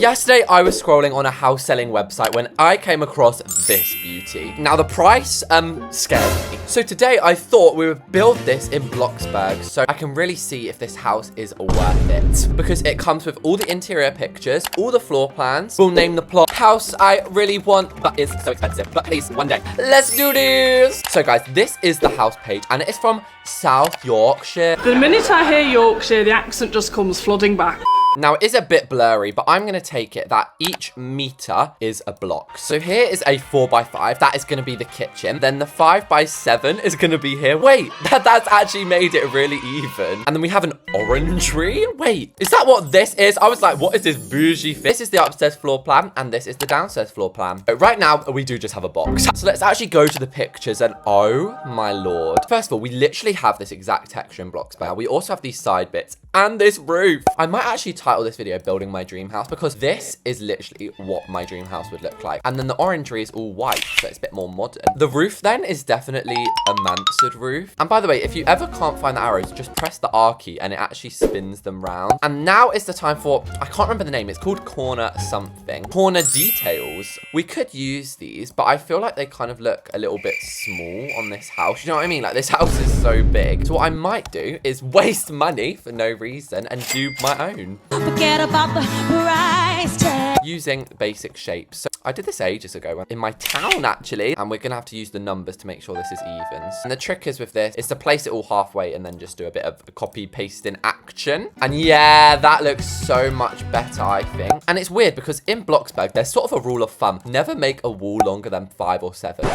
Yesterday, I was scrolling on a house selling website when I came across this beauty. Now, the price, scared me. So today, I thought we would build this in Bloxburg so I can really see if this house is worth it. Because it comes with all the interior pictures, all the floor plans. We'll name the plot house I really want, but it's so expensive. But please, one day. Let's do this. So guys, this is the house page and it is from South Yorkshire. The minute I hear Yorkshire, the accent just comes flooding back. Now, it is a bit blurry, but I'm going to take it that each meter is a block. So here is a 4x5. That is going to be the kitchen. Then the 5x7 is going to be here. Wait, that's actually made it really even. And then we have an orangery. Wait, is that what this is? I was like, what is this bougie thing? This is the upstairs floor plan, and this is the downstairs floor plan. But right now, we do just have a box. So let's actually go to the pictures, and oh my lord. First of all, we literally have this exact texture in Bloxburg. We also have these side bits and this roof. I might actually title this video Building My Dream House because this is literally what my dream house would look like. And then the orangery is all white, so it's a bit more modern. The roof then is definitely a mansard roof. And by the way, if you ever can't find the arrows, just press the R key and it actually spins them round. And now is the time for, I can't remember the name. It's called corner something. Corner details. We could use these, but I feel like they kind of look a little bit small on this house. You know what I mean? Like this house is so big. So what I might do is waste money for no reason and do my own. Forget about the price tag. Using basic shapes. So I did this ages ago in my town actually, and we're gonna have to use the numbers to make sure this is evens. And the trick is with this is to place it all halfway and then just do a bit of copy paste in action. And yeah, that looks so much better, I think. And it's weird because in Bloxburg, there's sort of a rule of thumb. Never make a wall longer than 5 or 7.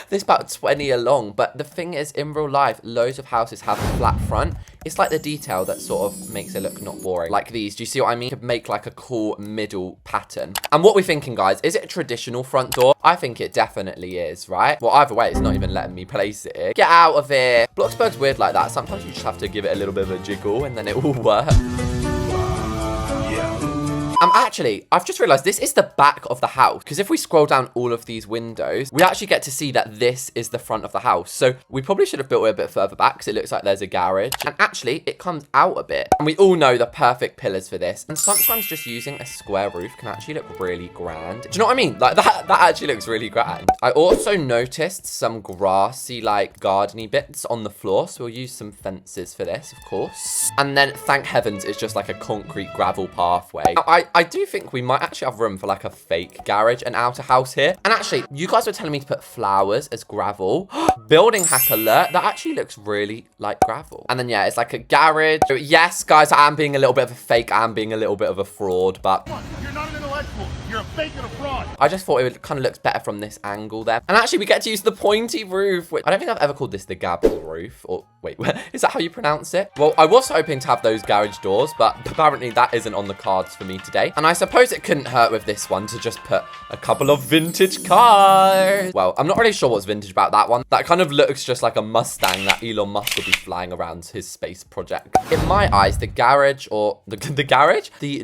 There's about 20 along, but the thing is, in real life, loads of houses have a flat front. It's like the detail that sort of makes it look not boring. Like these, do you see what I mean? Could make like a cool middle pattern. And what we're thinking, guys, is it a traditional front door? I think it definitely is, right? Well, either way, it's not even letting me place it here. Get out of here. Bloxburg's weird like that. Sometimes you just have to give it a little bit of a jiggle and then it will work. Actually, I've just realized this is the back of the house because if we scroll down all of these windows, we actually get to see that this is the front of the house. So we probably should have built it a bit further back because it looks like there's a garage. And actually, it comes out a bit. And we all know the perfect pillars for this. And sometimes just using a square roof can actually look really grand. Do you know what I mean? Like that actually looks really grand. I also noticed some grassy, like gardeny bits on the floor. So we'll use some fences for this, of course. And then thank heavens, it's just like a concrete gravel pathway. Now, I do think we might actually have room for like a fake garage and outer house here. And actually, you guys were telling me to put flowers as gravel. Building hack alert. That actually looks really like gravel. And then, yeah, it's like a garage. So, yes, guys, I am being a little bit of a fake. I am being a little bit of a fraud, but you're not an intellectual. You're a fake and a fraud. I just thought it kind of looks better from this angle there. And actually, we get to use the pointy roof, which I don't think I've ever called this the gable roof. Or wait, is that how you pronounce it? Well, I was hoping to have those garage doors, but apparently that isn't on the cards for me today. And I suppose it couldn't hurt with this one to just put a couple of vintage cars. Well, I'm not really sure what's vintage about that one. That kind of looks just like a Mustang that Elon Musk will be flying around his space project. In my eyes, the garage or the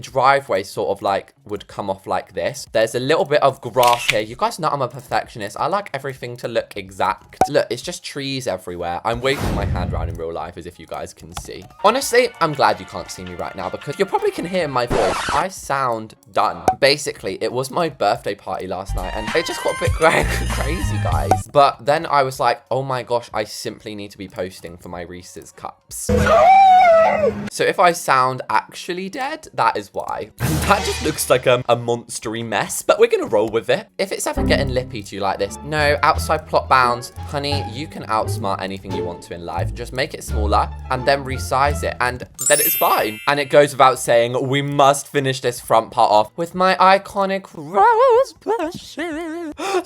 driveway sort of like would come off like this. There's a little bit of grass here. You guys know I'm a perfectionist. I like everything to look exact. Look, it's just trees everywhere. I'm waving my hand around in real life as if you guys can see. Honestly, I'm glad you can't see me right now because you probably can hear my voice. I sound done. Basically, it was my birthday party last night and it just got a bit crazy, guys. But then I was like, oh my gosh, I simply need to be posting for my Reese's cups. So if I sound actually dead, that is why. And that just looks like a monstery mess, but we're gonna roll with it. If it's ever getting lippy to you like this, no, outside plot bounds, honey, you can outsmart anything you want to in life. Just make it smaller and then resize it and then it's fine. And it goes without saying, we must finish this front part off with my iconic rose brush.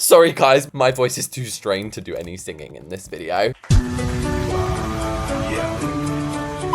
Sorry guys, my voice is too strained to do any singing in this video.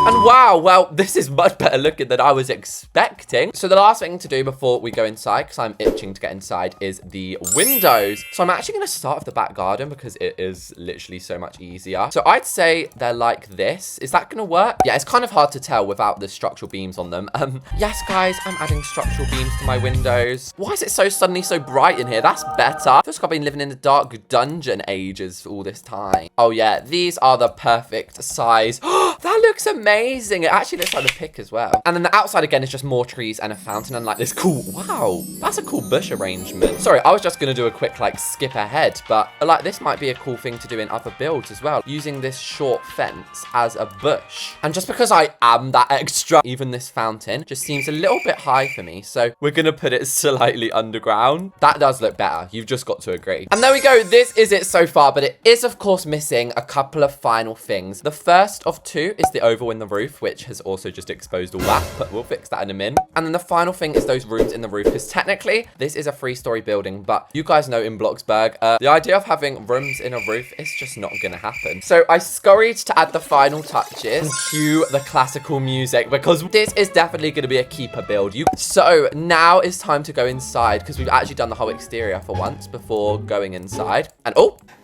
And wow, well, this is much better looking than I was expecting. So the last thing to do before we go inside, because I'm itching to get inside, is the windows. So I'm actually going to start with the back garden because it is literally so much easier. So I'd say they're like this. Is that going to work? Yeah, it's kind of hard to tell without the structural beams on them. Yes, guys, I'm adding structural beams to my windows. Why is it so suddenly so bright in here? That's better. I feel like I've been living in the dark dungeon ages all this time. Oh yeah, these are the perfect size. That looks amazing. amazing. It actually looks like the pic as well. And then the outside again is just more trees and a fountain and like this cool, wow, that's a cool bush arrangement. Sorry, I was just gonna do a quick like skip ahead, but like this might be a cool thing to do in other builds as well, using this short fence as a bush. And just because I am that extra, even this fountain just seems a little bit high for me. So we're gonna put it slightly underground. That does look better. You've just got to agree. And there we go. This is it so far, but it is of course missing a couple of final things. The first of two is the oval in the roof, which has also just exposed all that, but we'll fix that in a min. And then the final thing is those rooms in the roof, because technically this is a 3-story building, but you guys know in Bloxburg, the idea of having rooms in a roof is just not gonna happen. So I scurried to add the final touches and cue the classical music, because this is definitely gonna be a keeper build. So now it's time to go inside, because we've actually done the whole exterior for once before going inside. And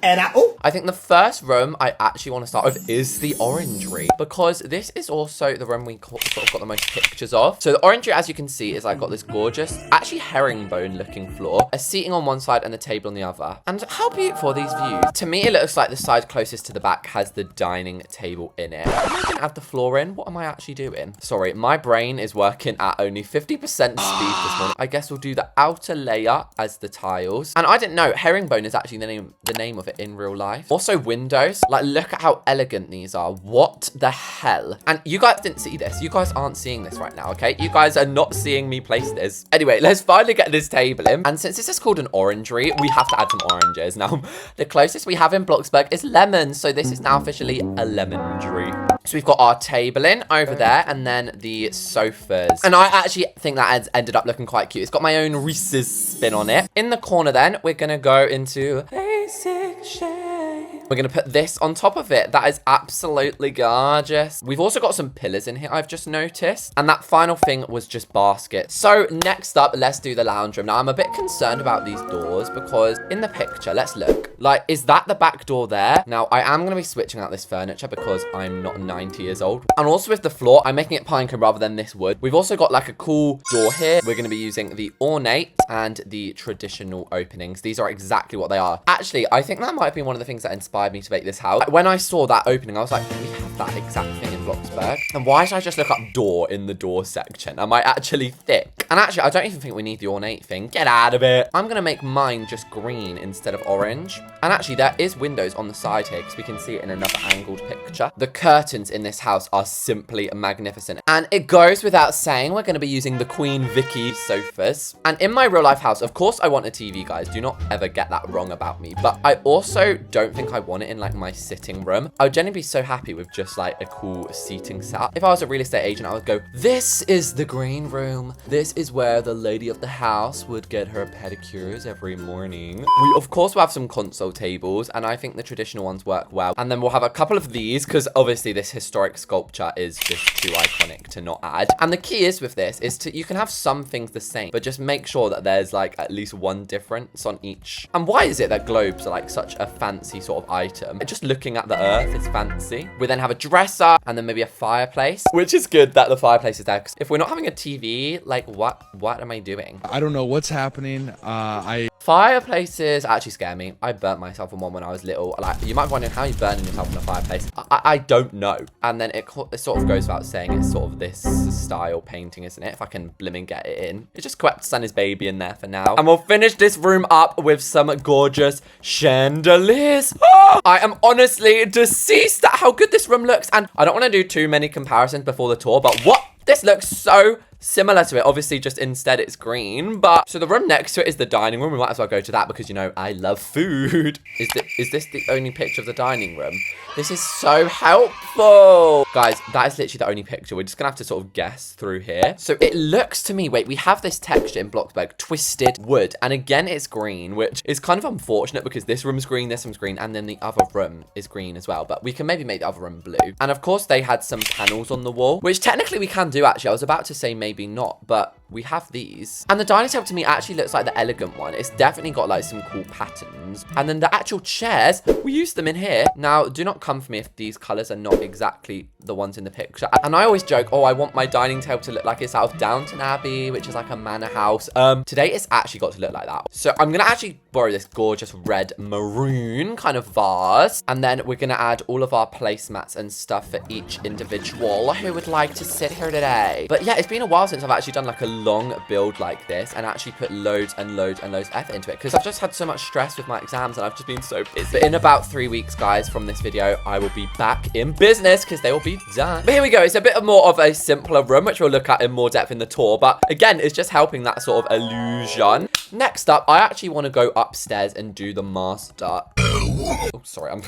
I think the first room I actually want to start with is the Orangery, because this is also the room we sort of got the most pictures of. So the Orangery, as you can see, is like got this gorgeous, actually herringbone looking floor, a seating on one side and a table on the other. And how beautiful are these views? To me, it looks like the side closest to the back has the dining table in it. I didn't add the floor in. What am I actually doing? Sorry, my brain is working at only 50% speed this morning. I guess we'll do the outer layer as the tiles. And I didn't know herringbone is actually the name of it in real life. Also windows, like look at how elegant these are. What the hell? And you guys didn't see this. You guys aren't seeing this right now, okay? You guys are not seeing me place this. Anyway, let's finally get this table in. And since this is called an orangery, we have to add some oranges. Now, the closest we have in Bloxburg is lemons. So this is now officially a lemongery. So we've got our table in over there and then the sofas. And I actually think that has ended up looking quite cute. It's got my own Reese's spin on it. In the corner then, we're gonna go into basic shade. We're gonna put this on top of it. That is absolutely gorgeous. We've also got some pillars in here, I've just noticed. And that final thing was just baskets. So next up, let's do the lounge room. Now, I'm a bit concerned about these doors because in the picture, let's look. Like, is that the back door there? Now, I am gonna be switching out this furniture because I'm not 90 years old. And also with the floor, I'm making it pine cone rather than this wood. We've also got like a cool door here. We're gonna be using the ornate and the traditional openings. These are exactly what they are. Actually, I think that might have been one of the things that inspired me to make this house. When I saw that opening, I was like, we have that exact thing in Bloxburg. And why should I just look up door in the door section? Am I actually thick? And actually, I don't even think we need the ornate thing. Get out of it. I'm gonna make mine just green instead of orange. And actually, there is windows on the side here because we can see it in another angled picture. The curtains in this house are simply magnificent. And it goes without saying, we're gonna be using the Queen Vicky sofas. And in my real life house, of course, I want a TV, guys. Do not ever get that wrong about me. But I also don't think I want it in like my sitting room. I would genuinely be so happy with just like a cool seating setup. If I was a real estate agent, I would go, this is the green room. This is where the lady of the house would get her pedicures every morning. We of course will have some console tables and I think the traditional ones work well. And then we'll have a couple of these because obviously this historic sculpture is just too iconic to not add. And the key is with this is you can have some things the same, but just make sure that there's like at least one difference on each. And why is it that globes are like such a fancy sort of item? Just looking at the earth is fancy. We then have a dresser and then maybe a fireplace, which is good that the fireplace is there because if we're not having a TV, like what am I doing? I don't know what's happening. Fireplaces actually scare me. I burnt myself on one when I was little. Like, you might be wondering how you burning yourself in a fireplace. I don't know. And then it sort of goes without saying it's sort of this style painting, isn't it? If I can blimmin' get it in. It just kept Santa's baby in there for now. And we'll finish this room up with some gorgeous chandeliers. I am honestly deceased at how good this room looks. And I don't want to do too many comparisons before the tour, but what? This looks so similar to it. Obviously, just instead it's green. But so the room next to it is the dining room. We might as well go to that because, you know, I love food. Is this the only picture of the dining room? This is so helpful. Guys, that is literally the only picture. We're just going to have to sort of guess through here. So it looks to me, wait, we have this texture in Bloxburg, twisted wood. And again, it's green, which is kind of unfortunate because this room's green, this room's green, and then the other room is green as well. But we can maybe make the other room blue. And of course, they had some panels on the wall, which technically we can do actually. I was about to say maybe not, but we have these. And the dining table to me actually looks like the elegant one. It's definitely got like some cool patterns. And then the actual chairs, we use them in here. Now, do not come for me if these colors are not exactly the ones in the picture. And I always joke, oh, I want my dining table to look like it's out of Downton Abbey, which is like a manor house. Today it's actually got to look like that. So I'm gonna actually borrow this gorgeous red maroon kind of vase. And then we're gonna add all of our placemats and stuff for each individual who would like to sit here today. But yeah, it's been a while since I've actually done like a long build like this and actually put loads and loads and loads of effort into it, because I've just had so much stress with my exams and I've just been so busy. But in about 3 weeks, guys, from this video, I will be back in business because they will be done. But here we go. It's a bit more of a simpler room, which we'll look at in more depth in the tour. But again, it's just helping that sort of illusion. Next up, I actually want to go upstairs and do the master. Oh, sorry,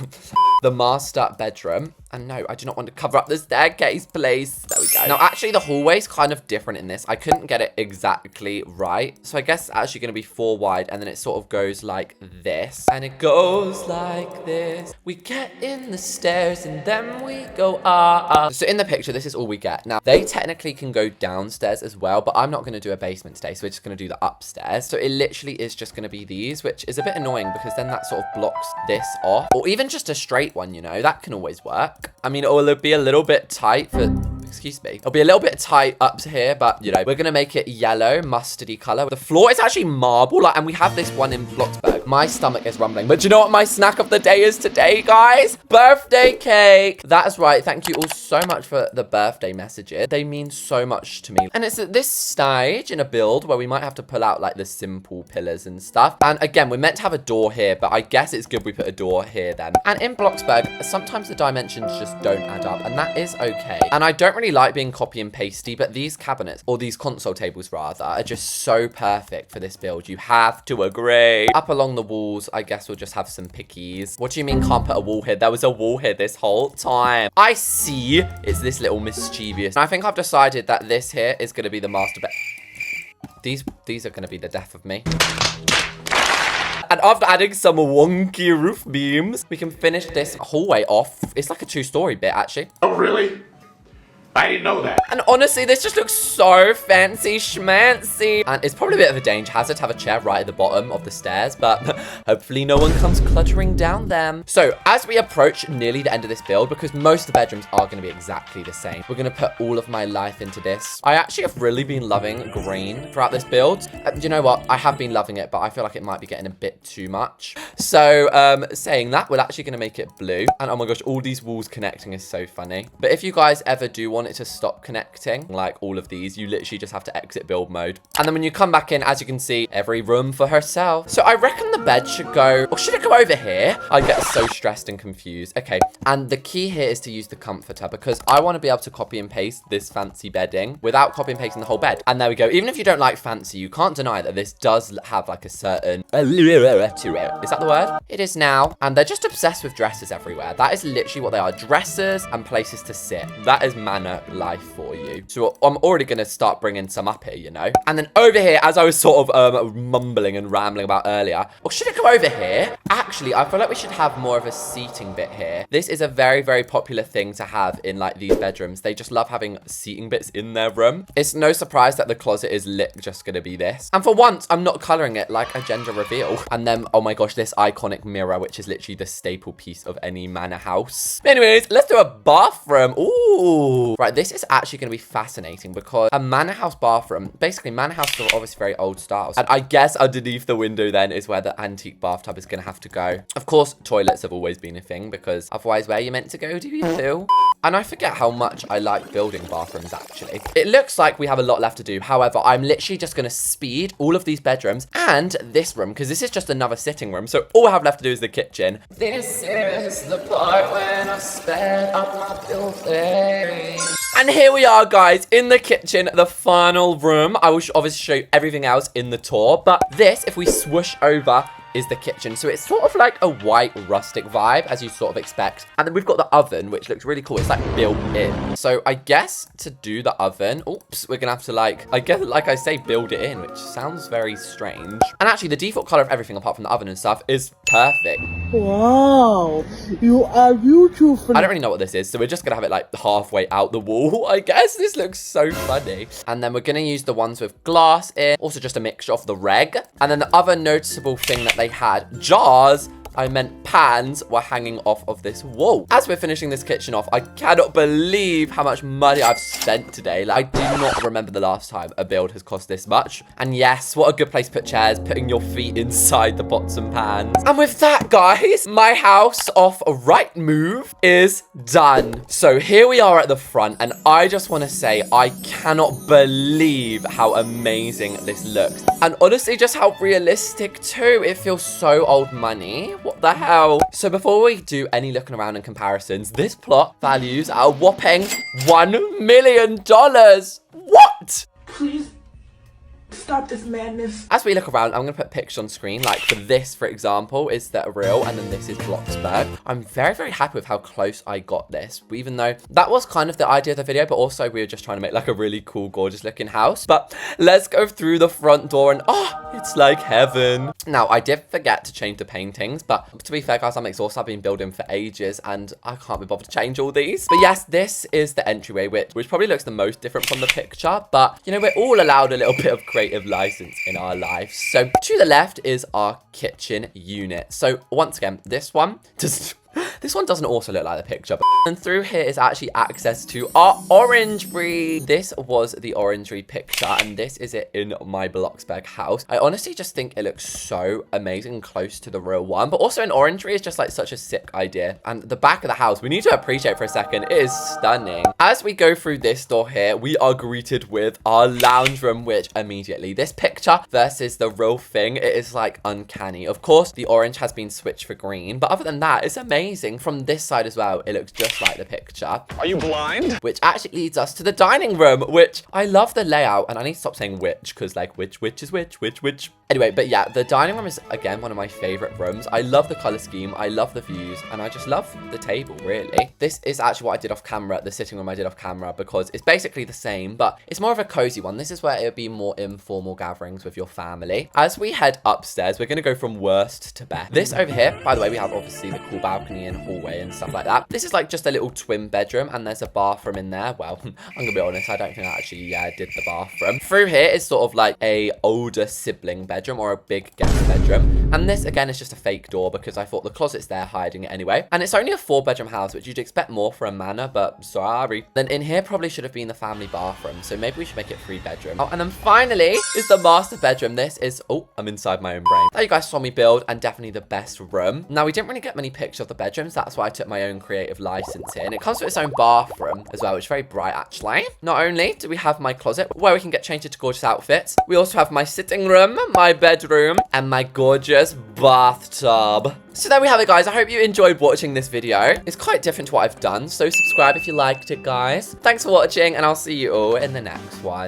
the master bedroom. And no, I do not want to cover up the staircase, please. There we go. Now, actually, the hallway's kind of different in this. I couldn't get it exactly right. So I guess it's actually going to be 4 wide, and then it sort of goes like this. And it goes like this. We get in the stairs, and then we go up. So in the picture, this is all we get. Now, they technically can go downstairs as well, but I'm not going to do a basement today, so we're just going to do the upstairs. So it literally is just going to be these, which is a bit annoying because then that sort of blocks this off. Or even just a straight one, you know, that can always work. I mean, it will be a little bit tight for... Excuse me. It'll be a little bit tight up to here, but, you know, we're going to make it yellow, mustardy color. The floor is actually marble, like, and we have this one in Bloxburg. My stomach is rumbling. But do you know what my snack of the day is today, guys? Birthday cake. That is right. Thank you all so much for the birthday messages. They mean so much to me. And it's at this stage in a build where we might have to pull out, like, the simple pillars and stuff. And again, we're meant to have a door here, but I guess it's good we put a door here then. And in Bloxburg, sometimes the dimensions just don't add up, and that is okay. And I don't really like being copy and pasty, but these cabinets, or these console tables rather, are just so perfect for this build. You have to agree. Up along the walls, I guess we'll just have some pickies. What do you mean can't put a wall here? There was a wall here this whole time. I see. It's this little mischievous. And I think I've decided that this here is going to be the master bed. These are going to be the death of me. And after adding some wonky roof beams, we can finish this hallway off. It's like a 2-story bit, actually. Oh, really? I didn't know that. And honestly, this just looks so fancy schmancy. And it's probably a bit of a danger hazard to have a chair right at the bottom of the stairs, but hopefully no one comes cluttering down them. So as we approach nearly the end of this build, because most of the bedrooms are going to be exactly the same, we're going to put all of my life into this. I actually have really been loving green throughout this build. You know what? I have been loving it, but I feel like it might be getting a bit too much. So saying that, we're actually going to make it blue. And oh my gosh, all these walls connecting is so funny. But if you guys ever do want it to stop connecting, like all of these, you literally just have to exit build mode. And then when you come back in, as you can see, every room for herself. So I reckon the bed should go, or should it go over here? I get so stressed and confused. Okay, and the key here is to use the comforter, because I want to be able to copy and paste this fancy bedding without copy and pasting the whole bed. And there we go. Even if you don't like fancy, you can't deny that this does have like a certain... Is that the word? It is now. And they're just obsessed with dresses everywhere. That is literally what they are. Dresses and places to sit. That is manor life for you. So I'm already going to start bringing some up here, you know. And then over here, as I was sort of mumbling and rambling about earlier, or should it go over here? Actually, I feel like we should have more of a seating bit here. This is a very, very popular thing to have in like these bedrooms. They just love having seating bits in their room. It's no surprise that the closet is just going to be this. And for once, I'm not coloring it like a gender reveal. And then, oh my gosh, this iconic mirror, which is literally the staple piece of any manor house. But anyways, let's do a bathroom. Ooh. Right, this is actually going to be fascinating because a manor house bathroom, basically manor houses are obviously very old styles. And I guess underneath the window then is where the antique bathtub is going to have to go. Of course, toilets have always been a thing because otherwise where are you meant to go, do you feel? And I forget how much I like building bathrooms, actually. It looks like we have a lot left to do. However, I'm literally just going to speed all of these bedrooms and this room, because this is just another sitting room. So all I have left to do is the kitchen. This is the part when I sped up my building. And here we are, guys, in the kitchen, the final room. I will obviously show you everything else in the tour. But this, if we swoosh over, is the kitchen. So it's sort of like a white rustic vibe, as you sort of expect. And then we've got the oven, which looks really cool. It's like built in. So I guess to do the oven, oops, we're gonna have to like, I guess, like I say, build it in, which sounds very strange. And actually the default color of everything apart from the oven and stuff is perfect. Wow, you are beautiful. I don't really know what this is, so we're just gonna have it like halfway out the wall, I guess. This looks so funny. And then we're gonna use the ones with glass in, also just a mixture of the reg. And then the other noticeable thing that they had, jars, I meant pans, were hanging off of this wall. As we're finishing this kitchen off, I cannot believe how much money I've spent today. Like, I do not remember the last time a build has cost this much. And yes, what a good place to put chairs, putting your feet inside the pots and pans. And with that, guys, my house off Right Move is done. So here we are at the front, and I just want to say I cannot believe how amazing this looks. And honestly, just how realistic too. It feels so old money. What the hell? So before we do any looking around and comparisons, this plot values at a whopping $1 million. What? Please stop this madness. As we look around, I'm going to put pictures on screen. Like for this, for example, is the real, and then this is Bloxburg. I'm very, very happy with how close I got this, even though that was kind of the idea of the video, but also we were just trying to make like a really cool, gorgeous looking house. But let's go through the front door, and oh, it's like heaven. Now, I did forget to change the paintings, but to be fair, guys, I'm exhausted. I've been building for ages, and I can't be bothered to change all these. But yes, this is the entryway, which probably looks the most different from the picture, but you know, we're all allowed a little bit of creative license in our lives. So to the left is our kitchen unit. So once again, this one doesn't also look like the picture. And through here is actually access to our Orangery. This was the Orangery picture, and this is it in my Bloxburg house. I honestly just think it looks so amazing and close to the real one, but also an Orangery is just like such a sick idea. And the back of the house, we need to appreciate for a second, it is stunning. As we go through this door here, we are greeted with our lounge room, which immediately, this picture versus the real thing, it is like uncanny. Of course, the orange has been switched for green, but other than that, it's amazing. From this side as well, it looks just like the picture. Are you blind? Which actually leads us to the dining room, which I love the layout, and I need to stop saying which, because like which is which. Anyway, but yeah, the dining room is again one of my favorite rooms. I love the color scheme, I love the views, and I just love the table, really. This is actually what I did off camera, the sitting room I did off camera, because it's basically the same, but it's more of a cozy one. This is where it would be more informal gatherings with your family. As we head upstairs, we're going to go from worst to best. This over here, by the way, we have obviously the cool balcony and hallway and stuff like that. This is like just a little twin bedroom, and there's a bathroom in there. Well, I'm gonna be honest, I don't think I actually did the bathroom. Through here is sort of like a older sibling bedroom or a big guest bedroom, and this again is just a fake door because I thought the closet's there hiding it anyway. And it's only a 4-bedroom house, which you'd expect more for a manor, but sorry. Then in here probably should have been the family bathroom, so maybe we should make it 3-bedroom. Oh, and then finally is the master bedroom. This is, oh, I'm inside my own brain. There you guys saw me build, and definitely the best room. Now, we didn't really get many pictures of the bedrooms. That's why I took my own creative license here, and it comes with its own bathroom as well, which is very bright actually. Not only do we have my closet where we can get changed into gorgeous outfits, we also have my sitting room, my bedroom, and my gorgeous bathtub. So there we have it, guys. I hope you enjoyed watching this video. It's quite different to what I've done, so subscribe if you liked it, guys. Thanks for watching, and I'll see you all in the next one.